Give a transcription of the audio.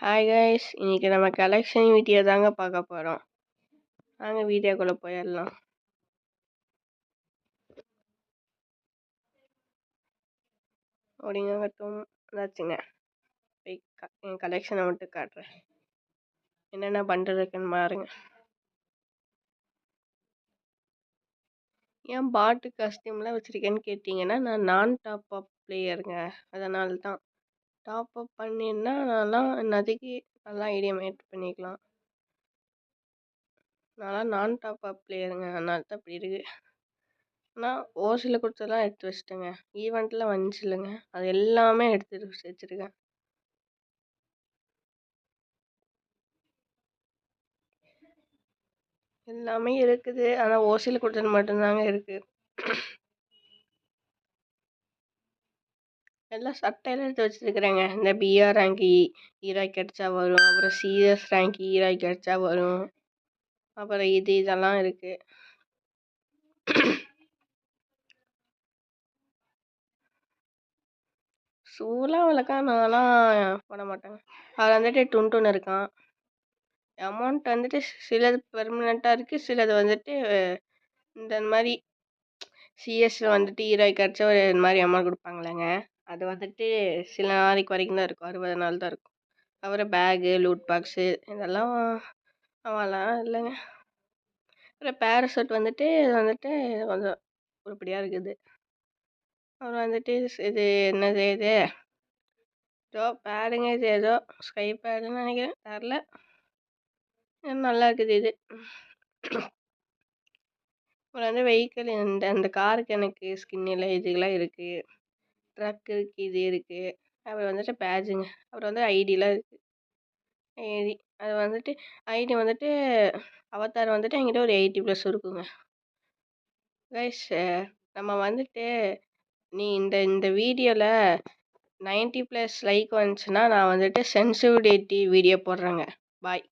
Hi guys, இன்னைக்கு நம்ம collection video தாங்க பார்க்க போகிறோம். வாங்க வீடியோக்குள்ளே போயிடலாம். அப்படிங்க மட்டும் ஏதாச்சுங்க என் கலெக்ஷனை மட்டும் காட்டுறேன். என்னென்ன பண்ணுறதுக்குன்னு பாருங்க. ஏன் பாட்டு காஸ்டியூம்லாம் வச்சுருக்கேன்னு கேட்டிங்கன்னா, நான் டாப் அப் பிளேயருங்க. அதனால தான் டாப் அப் பண்ணின்னா நான்லாம் நதிக்கு நல்லா ஐடியா மேட் பண்ணிக்கலாம். நான் டாப் அப் பிளேயருங்க, அதனால தான் இப்படி இருக்கு. ஆனால் ஓசியில் கொடுத்ததெல்லாம் எடுத்து வச்சிட்டேங்க. ஈவெண்ட்டில் வந்துச்சு இல்லைங்க, அது எல்லாமே எடுத்து வச்சுருக்கேன். எல்லாமே இருக்குது, ஆனால் ஓசியில் கொடுத்தது மட்டும்தாங்க இருக்குது. எல்லாம் சட்டையெல்லாம் எடுத்து வச்சுருக்குறேங்க. இந்த பிஆர் ரேங்க் ஈராய் கிடச்சா வரும், அப்புறம் சிஎஸ் ரேங்க் ஈராய் கிடச்சா வரும், அப்புறம் இதெல்லாம் இருக்குது. ஷூலாம் வளர்க்கா நான்லாம் பண்ண மாட்டேங்க. அதில் வந்துட்டு டுன்டுன்னு இருக்கான். அமௌண்ட் வந்துட்டு சிலது பெர்மனெண்ட்டாக இருக்குது, சிலது வந்துட்டு இந்த மாதிரி சிஎஸ்ல வந்துட்டு ஈராய் கிடச்சா ஒரு இந்த மாதிரி அமௌண்ட் கொடுப்பாங்களேங்க, அது வந்துட்டு சில நாளைக்கு வரைக்கும் தான் இருக்கும், 60 நாள் தான் இருக்கும். அப்புறம் பேகு, லூட் பாக்ஸு இதெல்லாம் அவெல்லாம் இல்லைங்க. அப்புறம் பேராசூட் வந்துட்டு கொஞ்சம் உருப்படியாக இருக்குது. அப்புறம் வந்துட்டு இது என்னது இது ஏதோ பேடுங்க, இது ஏதோ ஸ்கை பேடுன்னு நினைக்கிறேன், தெரில. நல்லா இருக்குது இது. அப்புறம் வந்து வெஹிக்கிள், அந்த காருக்கு எனக்கு ஸ்கின்னில் இதுகளாம் இருக்குது, ட்ரக் இருக்குது, இது இருக்குது. அப்புறம் வந்துட்டு பேட்ஜுங்க, அப்புறம் வந்து ஐடியெலாம் இருக்குது. ஐடி அது வந்துட்டு ஐடி வந்துட்டு அவதார் வந்துட்டு என்கிட்ட ஒரு 80+ இருக்குங்க. கைஸ், நம்ம வந்துட்டு இந்த இந்த வீடியோவில் 90+ லைக் வந்துச்சுன்னா நான் வந்துட்டு சென்சிட்டிவிட்டி வீடியோ போடுறேங்க. பாய்.